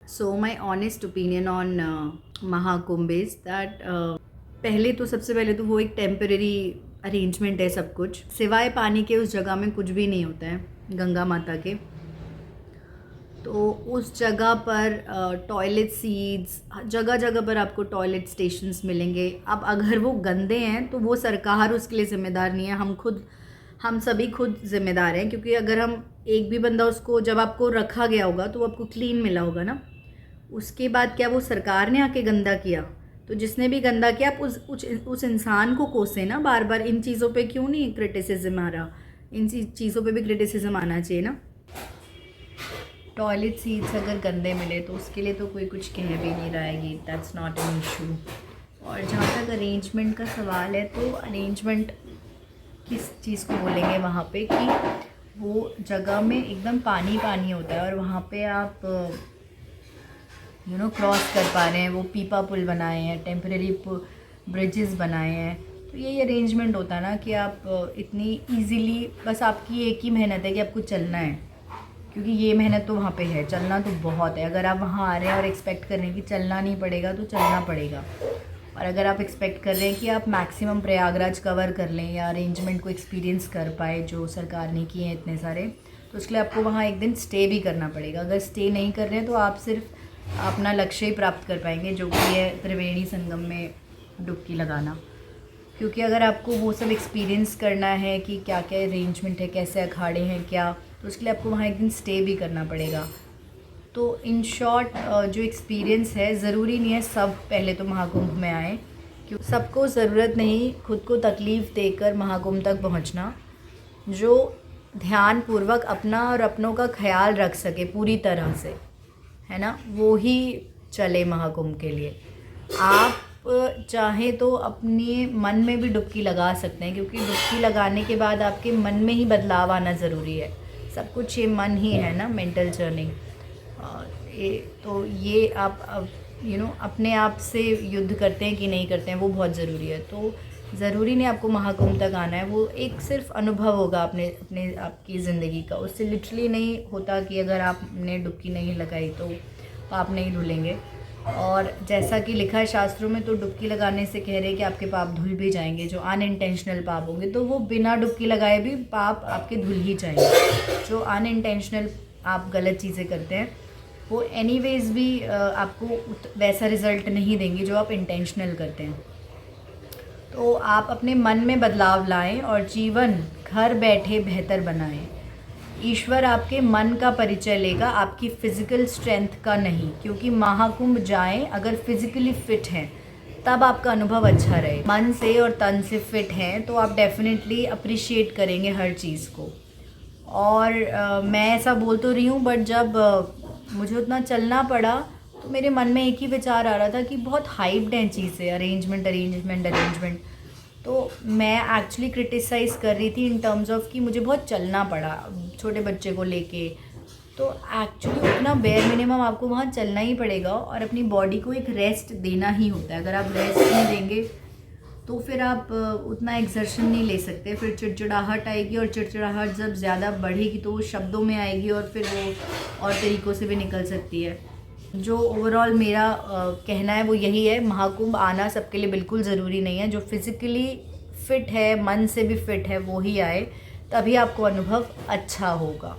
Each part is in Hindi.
So my honest opinion on Mahakumbh is that पहले तो सबसे पहले तो वो एक टेम्परेरी अरेंजमेंट है सब कुछ, सिवाय पानी के उस जगह में कुछ भी नहीं होता है गंगा माता के। तो उस जगह पर टॉयलेट सीट्स, जगह जगह पर आपको टॉयलेट स्टेशंस मिलेंगे। अब अगर वो गंदे हैं तो वो सरकार उसके लिए ज़िम्मेदार नहीं है, हम सभी खुद ज़िम्मेदार हैं, क्योंकि अगर हम एक भी बंदा उसको, जब आपको रखा गया होगा तो आपको क्लीन मिला होगा ना, उसके बाद क्या वो सरकार ने आके गंदा किया? तो जिसने भी गंदा किया आप उस इंसान को कोसे ना बार बार। इन चीज़ों पे क्यों नहीं क्रिटिसिज्म आ रहा? इन चीज़ों पे भी क्रिटिसिज्म आना चाहिए ना। टॉयलेट सीट्स अगर गंदे मिले तो उसके लिए तो कोई कुछ कह भी नहीं रहा है, ये दैट्स नॉट एन इशू। और जहाँ तक अरेंजमेंट का सवाल है, तो अरेंजमेंट किस चीज़ को बोलेंगे वहाँ पे, कि वो जगह में एकदम पानी पानी होता है और वहाँ पे आप क्रॉस कर पा रहे हैं। वो पीपा पुल बनाए हैं, टेम्परेरी ब्रिजेस बनाए हैं। तो यही अरेंजमेंट होता है ना, कि आप इतनी इजीली, बस आपकी एक ही मेहनत है कि आपको चलना है, क्योंकि ये मेहनत तो वहाँ पे है, चलना तो बहुत है। अगर आप वहाँ आ रहे हैं और एक्सपेक्ट कर रहे हैं कि चलना नहीं पड़ेगा, तो चलना पड़ेगा। और अगर आप एक्सपेक्ट कर रहे हैं कि आप मैक्सिमम प्रयागराज कवर कर लें या अरेंजमेंट को एक्सपीरियंस कर पाए जो सरकार ने किए हैं इतने सारे, तो उसके लिए आपको वहाँ एक दिन स्टे भी करना पड़ेगा। अगर स्टे नहीं कर रहे हैं तो आप सिर्फ अपना लक्ष्य ही प्राप्त कर पाएंगे, जो कि है त्रिवेणी संगम में डुबकी लगाना। क्योंकि अगर आपको वो सब एक्सपीरियंस करना है कि क्या क्या अरेंजमेंट है, कैसे अखाड़े हैं क्या, तो उसके लिए आपको वहाँ एक दिन स्टे भी करना पड़ेगा। तो इन शॉर्ट जो एक्सपीरियंस है, ज़रूरी नहीं है सब पहले तो महाकुंभ में आए, क्योंकि सबको ज़रूरत नहीं खुद को तकलीफ़ देकर महाकुंभ तक पहुँचना। जो ध्यानपूर्वक अपना और अपनों का ख्याल रख सके पूरी तरह से, है ना, वो ही चले महाकुंभ के लिए। आप चाहें तो अपने मन में भी डुबकी लगा सकते हैं, क्योंकि डुबकी लगाने के बाद आपके मन में ही बदलाव आना ज़रूरी है। सब कुछ ये मन ही है ना, मेंटल जर्नी। तो ये आप अपने आप से युद्ध करते हैं कि नहीं करते हैं, वो बहुत ज़रूरी है। तो ज़रूरी नहीं आपको महाकुंभ तक आना है, वो एक सिर्फ अनुभव होगा अपने आपकी ज़िंदगी का। उससे लिटरली नहीं होता कि अगर आपने डुबकी नहीं लगाई तो पाप नहीं धुलेंगे। और जैसा कि लिखा है शास्त्रों में, तो डुबकी लगाने से कह रहे हैं कि आपके पाप धुल भी जाएंगे, जो अनइंटेंशनल पाप होंगे। तो वो बिना डुबकी लगाए भी पाप आपके धुल ही जाएंगे। जो अनइंटेंशनल आप गलत चीज़ें करते हैं, वो एनीवेज़ भी आपको वैसा रिज़ल्ट नहीं देंगी जो आप इंटेंशनल करते हैं। तो आप अपने मन में बदलाव लाएं और जीवन घर बैठे बेहतर बनाएं। ईश्वर आपके मन का परिचय लेगा, आपकी फ़िज़िकल स्ट्रेंथ का नहीं। क्योंकि महाकुंभ जाएं अगर फिज़िकली फ़िट हैं, तब आपका अनुभव अच्छा रहे। मन से और तन से फ़िट हैं तो आप डेफिनेटली अप्रिशिएट करेंगे हर चीज़ को। और मैं ऐसा बोल तो रही हूँ, बट जब मुझे उतना चलना पड़ा तो मेरे मन में एक ही विचार आ रहा था कि बहुत हाइप्ड हैं चीज़ें, अरेंजमेंट। तो मैं एक्चुअली क्रिटिसाइज़ कर रही थी इन टर्म्स ऑफ कि मुझे बहुत चलना पड़ा छोटे बच्चे को लेके। तो एक्चुअली उतना बेयर मिनिमम आपको वहाँ चलना ही पड़ेगा और अपनी बॉडी को एक रेस्ट देना ही होता है। अगर आप रेस्ट नहीं देंगे तो फिर आप उतना एक्सर्शन नहीं ले सकते। फिर चिड़चिड़ाहट आएगी, और चिड़चिड़ाहट जब ज़्यादा बढ़ेगी तो वो शब्दों में आएगी, और फिर वो और तरीक़ों से भी निकल सकती है। जो ओवरऑल मेरा कहना है वो यही है, महाकुंभ आना सबके लिए बिल्कुल ज़रूरी नहीं है। जो फिज़िकली फ़िट है, मन से भी फ़िट है, वो ही आए, तभी आपको अनुभव अच्छा होगा।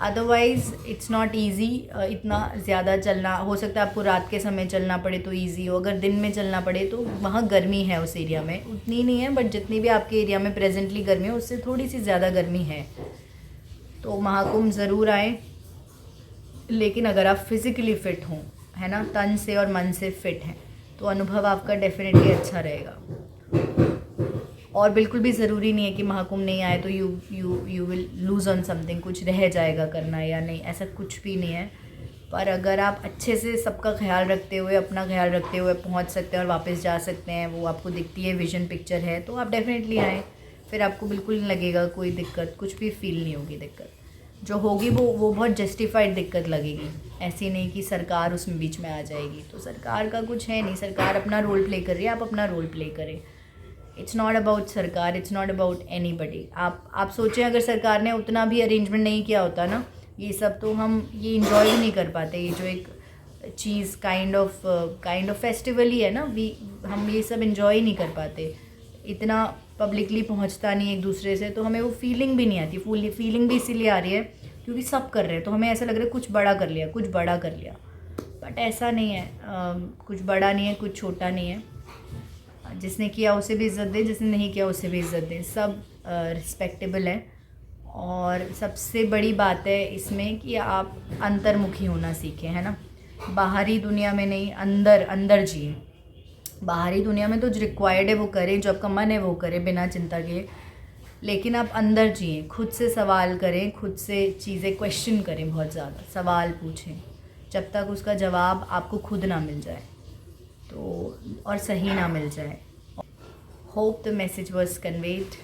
Otherwise it's not easy. इतना ज़्यादा चलना, हो सकता है आपको रात के समय चलना पड़े तो ईज़ी हो, अगर दिन में चलना पड़े तो वहाँ गर्मी है उस एरिया में, उतनी नहीं है, बट जितनी भी आपके एरिया में प्रेजेंटली गर्मी है उससे थोड़ी सी ज़्यादा गर्मी है। तो महाकुंभ ज़रूर आए, लेकिन अगर आप फिज़िकली फ़िट हों, है ना, तन से और मन से फ़िट हैं, तो अनुभव आपका डेफिनेटली अच्छा रहेगा। और बिल्कुल भी ज़रूरी नहीं है कि महाकुंभ नहीं आए तो you will lose on something, कुछ रह जाएगा करना या नहीं, ऐसा कुछ भी नहीं है। पर अगर आप अच्छे से सबका ख्याल रखते हुए, अपना ख्याल रखते हुए पहुंच सकते हैं और वापस जा सकते हैं, वो आपको दिखती है विजन पिक्चर है, तो आप डेफिनेटली आएँ। फिर आपको बिल्कुल नहीं लगेगा कोई दिक्कत, कुछ भी फील नहीं होगी। दिक्कत जो होगी वो बहुत जस्टिफाइड दिक्कत लगेगी, ऐसी नहीं कि सरकार उसमें बीच में आ जाएगी। तो सरकार का कुछ है नहीं, सरकार अपना रोल प्ले कर रही है, आप अपना रोल प्ले करें। इट्स नॉट अबाउट सरकार, इट्स नॉट अबाउट एनीबडी। आप सोचें अगर सरकार ने उतना भी अरेंजमेंट नहीं किया होता ना, ये सब, तो हम ये इंजॉय ही नहीं कर पाते। ये जो एक चीज़ काइंड ऑफ फेस्टिवल ही है ना। हम ये सब इन्जॉय नहीं कर पाते, इतना पब्लिकली पहुंचता नहीं एक दूसरे से, तो हमें वो फीलिंग भी नहीं आती। फीलिंग भी इसीलिए आ रही है क्योंकि सब कर रहे हैं, तो हमें ऐसा लग रहा है कुछ बड़ा कर लिया, कुछ बड़ा कर लिया। बट ऐसा नहीं है, कुछ बड़ा नहीं है, कुछ छोटा नहीं है। जिसने किया उसे भी इज़्ज़त दें, जिसने नहीं किया उसे भी इज़्ज़त दें, सब रिस्पेक्टेबल है। और सबसे बड़ी बात है इसमें कि आप अंतर्मुखी होना सीखें, है ना। बाहरी दुनिया में नहीं, अंदर अंदर जिए। बाहरी दुनिया में तो जो रिक्वायर्ड है वो करें, जो आपका मन है वो करें बिना चिंता के, लेकिन आप अंदर जिए, खुद से सवाल करें, खुद से चीज़ें क्वेश्चन करें, बहुत ज़्यादा सवाल पूछें जब तक उसका जवाब आपको खुद ना मिल जाए, तो और सही ना मिल जाए। Hope the message was conveyed.